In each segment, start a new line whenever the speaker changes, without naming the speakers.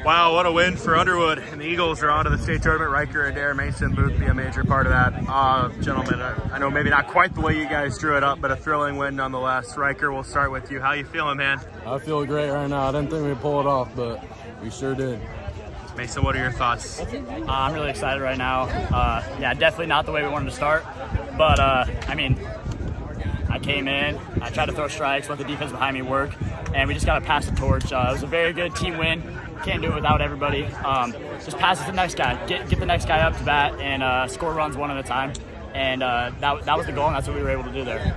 Wow, what a win for Underwood. And the Eagles are on to the state tournament. Riker, Adair, Mason, Booth be a major part of that. Gentlemen, I know maybe not quite the way you guys drew it up, but a thrilling win nonetheless. Riker, we'll start with you. How you feeling, man?
I feel great right now. I didn't think we'd pull it off, but we sure did.
Mason, what are your thoughts?
I'm really excited right now. Yeah, definitely not the way we wanted to start, but I mean, I came in, I tried to throw strikes, let the defense behind me work, and we just got to pass the torch. It was a very good team win. Can't do it without everybody. Just pass it to the next guy. Get the next guy up to bat and score runs one at a time. And that was the goal, and that's what we were able to do there.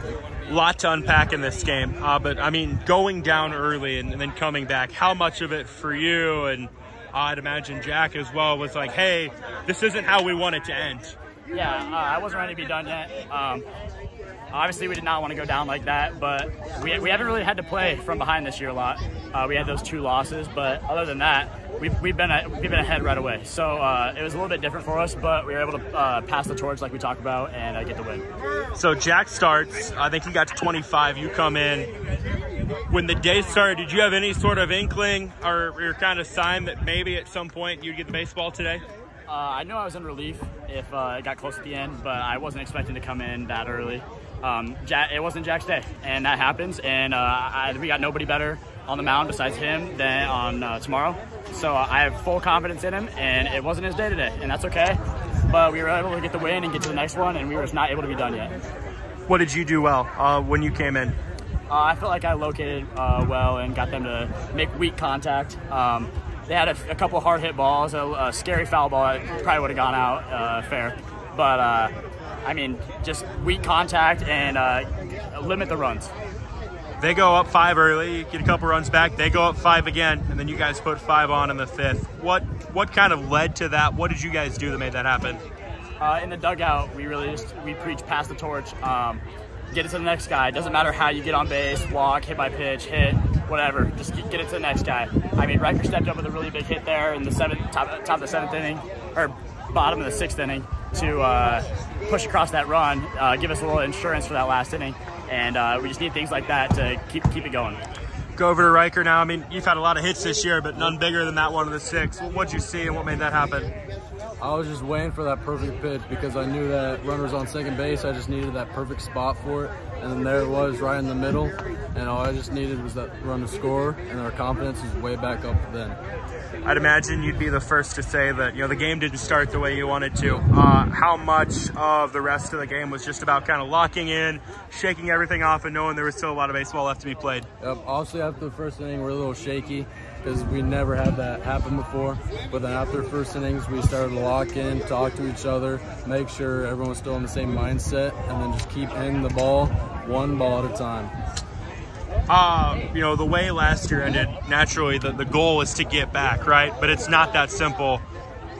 A lot to unpack in this game, but I mean, going down early and then coming back, how much of it for you, and I'd imagine Jack as well, was like, hey, this isn't how we want it to end?
Yeah, I wasn't ready to be done yet. Obviously, we did not want to go down like that, but we haven't really had to play from behind this year a lot. We had those 2 losses, but other than that, we've been ahead right away. So it was a little bit different for us, but we were able to pass the torch like we talked about and get the win.
So Jack starts. I think he got to 25. You come in. When the day started, did you have any sort of inkling or kind of sign that maybe at some point you'd get the baseball today?
I knew I was in relief if it got close at the end, but I wasn't expecting to come in that early. It wasn't Jack's day, and that happens, and we got nobody better on the mound besides him than on tomorrow. So I have full confidence in him, and it wasn't his day today, and that's okay. But we were able to get the win and get to the next one, and we were just not able to be done yet.
What did you do well when you came in?
I felt like I located well and got them to make weak contact. They had a couple hard hit balls, a scary foul ball that probably would have gone out fair. But, I mean, just weak contact and limit the runs.
They go up 5 early, get a couple runs back, they go up 5 again, and then you guys put 5 on in the 5th. What kind of led to that? What did you guys do that made that happen?
In the dugout, we preach pass the torch. Get it to the next guy. It doesn't matter how you get on base, walk, hit by pitch, hit, whatever. Just get it to the next guy. I mean, Riker stepped up with a really big hit there in the top of the 7th inning, or bottom of the 6th inning, to push across that run, give us a little insurance for that last inning, and we just need things like that to keep it going.
Go over to Riker now. I mean, you've had a lot of hits this year, but none bigger than that one in the 6th. What'd you see and what made that happen?
I was just waiting for that perfect pitch because I knew that runner was on second base. I just needed that perfect spot for it, and then there it was right in the middle, and all I just needed was that run to score, and our confidence was way back up then.
I'd imagine you'd be the first to say that, you know, the game didn't start the way you wanted to. How much of the rest of the game was just about kind of locking in, shaking everything off, and knowing there was still a lot of baseball left to be played?
Obviously, after the first inning, we're a little shaky because we never had that happen before. But then after the first innings, we started to lock in, talk to each other, make sure everyone was still in the same mindset, and then just keep hitting the ball, 1 ball at a time.
You know, the way last year ended, naturally the goal is to get back, right? But it's not that simple.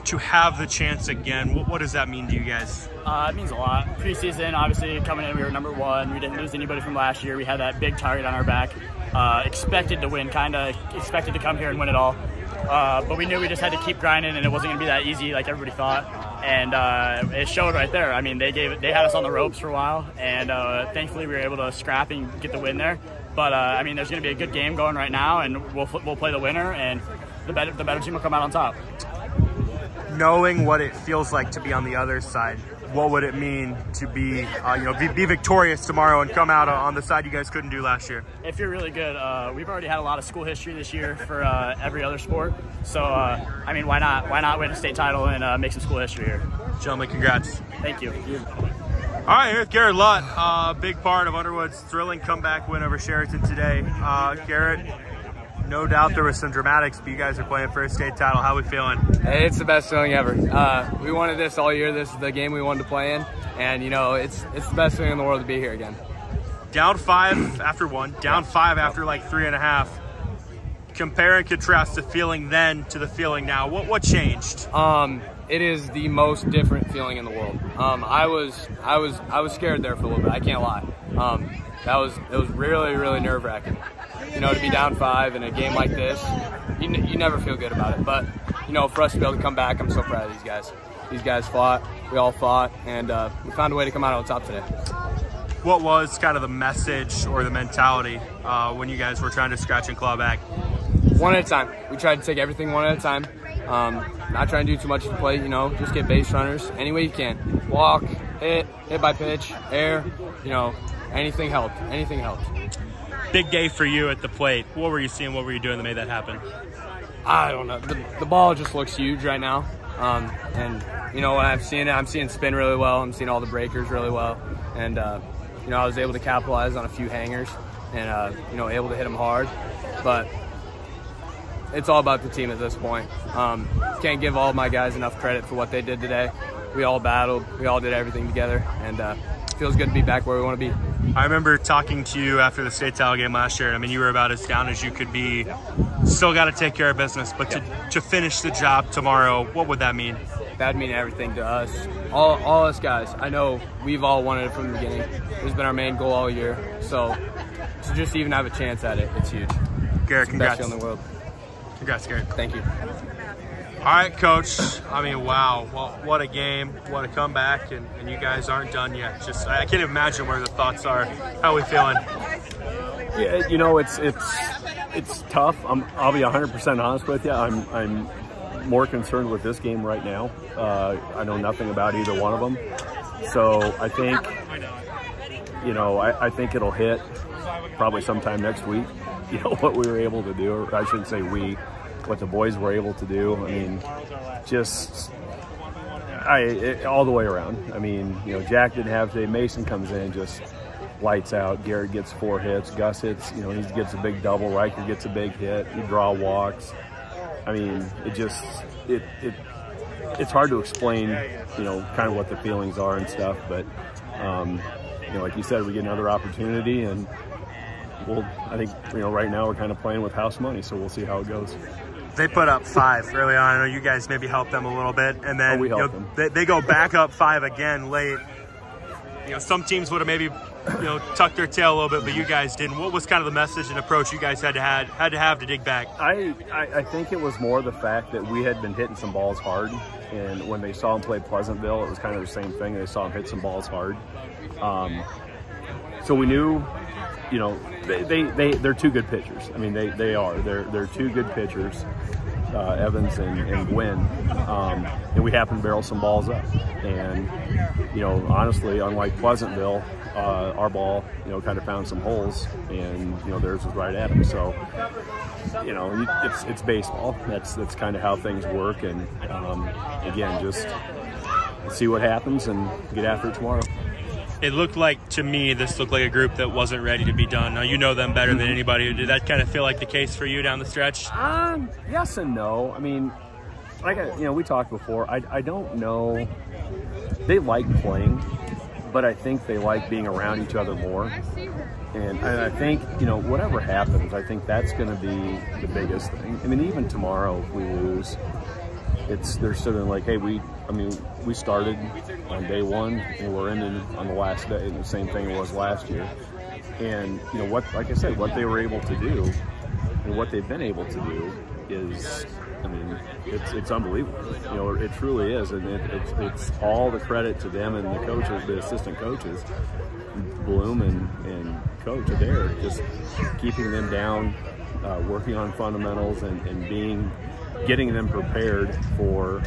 To have the chance again, what does that mean to you guys?
It means a lot. Preseason, obviously, coming in, we were #1. We didn't lose anybody from last year. We had that big target on our back. Expected to win, kind of expected to come here and win it all. But we knew we just had to keep grinding, and it wasn't going to be that easy like everybody thought. And it showed right there. I mean, they had us on the ropes for a while, and thankfully we were able to scrap and get the win there. But I mean, there's going to be a good game going right now, and we'll play the winner, and the better team will come out on top.
Knowing what it feels like to be on the other side, what would it mean to be, be victorious tomorrow and come out on the side you guys couldn't do last year?
If you're really good, we've already had a lot of school history this year for every other sport. So, I mean, why not win a state title and make some school history here?
Gentlemen, congrats.
Thank you.
All right, here's Garrett Lutt, big part of Underwood's thrilling comeback win over Chariton today. Garrett, no doubt there was some dramatics, but you guys are playing for a state title. How are we feeling?
Hey, it's the best feeling ever. We wanted this all year. This is the game we wanted to play in, and you know, it's the best thing in the world to be here again.
Down 5 after 1, down 5 after like 3.5. Compare and contrast the feeling then to the feeling now. What changed?
It is the most different feeling in the world. I was scared there for a little bit. I can't lie. It was really nerve-wracking. You know, to be down 5 in a game like this, you never feel good about it. But you know, for us to be able to come back, I'm so proud of these guys. These guys fought. We all fought, and we found a way to come out on top today.
What was kind of the message or the mentality when you guys were trying to scratch and claw back?
one at a time. We tried to take everything one at a time. Not trying to do too much at the plate, you know, just get base runners any way you can. Walk, hit by pitch, air, you know, anything helped. Anything helped.
Big day for you at the plate. What were you seeing? What were you doing that made that happen?
I don't know. The ball just looks huge right now. And, you know, when I'm seeing spin really well. I'm seeing all the breakers really well. And, you know, I was able to capitalize on a few hangers and, you know, able to hit them hard. But it's all about the team at this point. Can't give all of my guys enough credit for what they did today. We all battled. We all did everything together. And it feels good to be back where we want to be.
I remember talking to you after the state title game last year. I mean, you were about as down as you could be. Still got to take care of business, but to finish the job tomorrow, what would that mean?
That would mean everything to us. All us guys. I know we've all wanted it from the beginning. It's been our main goal all year. So to just even have a chance at it, it's huge.
Garrett, congrats.
Best in the world.
Congrats, Garrett.
Thank you.
All right, Coach. I mean, wow. Well, what a game. What a comeback. And you guys aren't done yet. Just, I can't imagine where the thoughts are. How are we feeling?
Yeah, you know, it's tough. I'll be 100% honest with you. I'm more concerned with this game right now. I know nothing about either one of them. So I think, you know, I think it'll hit probably sometime next week. You know, what we were able to do, or I shouldn't say we, what the boys were able to do. I mean, just all the way around. I mean, you know, Jack didn't have today. Mason comes in, just lights out. Garrett gets 4 hits. Gus hits, you know, he gets a big double. Riker gets a big hit. You draw walks. I mean, it's hard to explain, you know, kind of what the feelings are and stuff. But, you know, like you said, we get another opportunity, and I think, you know, right now we're kind of playing with house money, so we'll see how it goes.
They put up 5 early on. I know you guys maybe helped them a little bit, and then
we helped them.
They go back up 5 again late. You know, some teams would have maybe, you know, tucked their tail a little bit, but you guys didn't. What was kind of the message and approach you guys had to have to dig back?
I think it was more the fact that we had been hitting some balls hard, and when they saw him play Pleasantville, it was kind of the same thing. They saw him hit some balls hard. So we knew, you know, they're 2 good pitchers. I mean, they are. They're 2 good pitchers, Evans and Gwynn. And we happened to barrel some balls up. And, you know, honestly, unlike Pleasantville, our ball, you know, kind of found some holes, and, you know, theirs was right at him. So, you know, it's baseball. That's kind of how things work. And again, just see what happens and get after it tomorrow.
It looked like, to me, this looked like a group that wasn't ready to be done. Now, you know them better than anybody. Did that kind of feel like the case for you down the stretch?
Yes and no. I mean, like, you know, we talked before. I don't know. They like playing, but I think they like being around each other more. And I think, you know, whatever happens, I think that's going to be the biggest thing. I mean, even tomorrow, if we lose, they're sitting like, hey, we started on day 1 and we're ending on the last day, and the same thing it was last year. And, you know, like I said, what they were able to do and what they've been able to do is, I mean, it's unbelievable. You know, it truly is. And it's all the credit to them and the coaches, the assistant coaches, Bloom and Coach Adair, just keeping them down, working on fundamentals and getting them prepared for,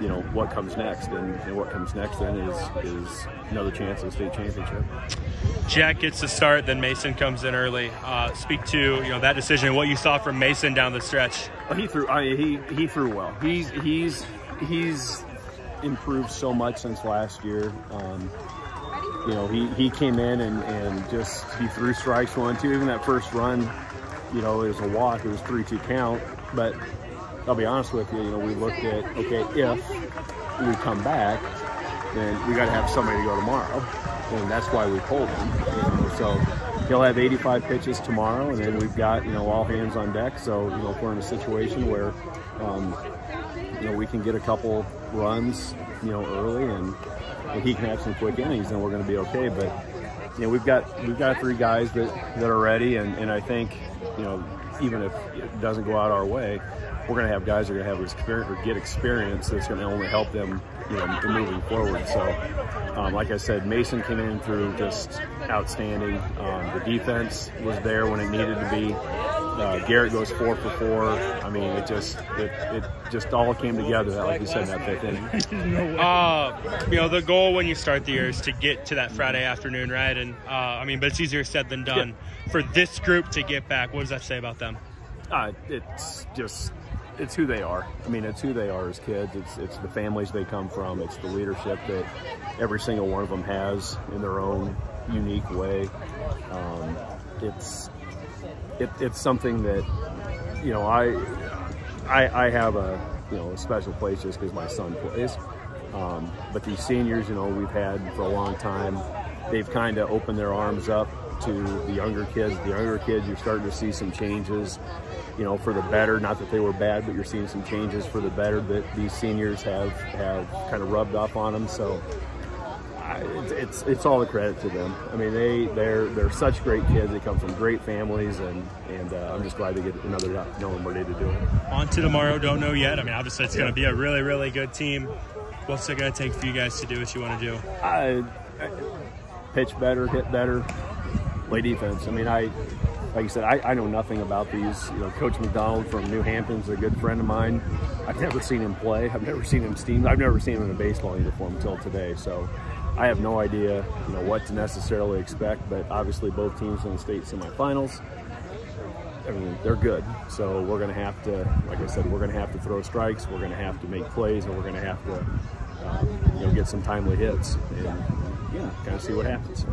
you know, what comes next. And what comes next then is another chance at the state championship.
Jack gets the start, then Mason comes in early. Speak to, you know, that decision and what you saw from Mason down the stretch.
Well, he threw. I mean, he threw well. He's improved so much since last year. You know, he came in and just he threw strikes 1, 2. Even that first run, you know, it was a walk. It was 3-2 count. But I'll be honest with you. You know, we looked at, okay, if we come back, then we got to have somebody to go tomorrow, and that's why we pulled him. You know, so he'll have 85 pitches tomorrow, and then we've got, you know, all hands on deck. So, you know, if we're in a situation where, you know, we can get a couple runs, you know, early, and he can have some quick innings, then we're going to be okay. But, you know, we've got 3 guys that are ready, and I think, you know, even if it doesn't go out our way, we're going to have guys that are going to have experience or get experience that's going to only help them, you know, moving forward. So, like I said, Mason came in through just outstanding. The defense was there when it needed to be. Garrett goes 4 for 4. I mean, it just all came together, like you said, in that 5th inning.
You know, the goal when you start the year is to get to that Friday afternoon, right? And I mean, but it's easier said than done. Yeah. For this group to get back, what does that say about them? It's
who they are. I mean, it's who they are as kids. It's the families they come from. It's the leadership that every single one of them has in their own unique way. It's something that, you know, I have a special place just because my son plays. But these seniors, you know, we've had for a long time. They've kind of opened their arms up to the younger kids. The younger kids, you're starting to see some changes, you know, for the better. Not that they were bad, but you're seeing some changes for the better that these seniors have kind of rubbed off on them. So it's all the credit to them. I mean, they're such great kids. They come from great families, and I'm just glad to get another opportunity to do it.
On to tomorrow, don't know yet. I mean, obviously it's going to be a really, really good team. What's it going to take for you guys to do what you want to do?
Pitch better, hit better, play defense. I mean, like you said, I know nothing about these. You know, Coach McDonald from New Hampton's a good friend of mine. I've never seen him play. I've never seen him steam. I've never seen him in a baseball uniform until today. So I have no idea, you know, what to necessarily expect. But obviously, both teams in the state semifinals. I mean, they're good. So we're going to have to, like I said, we're going to have to throw strikes. We're going to have to make plays, and we're going to have to, get some timely hits and kind of see what happens.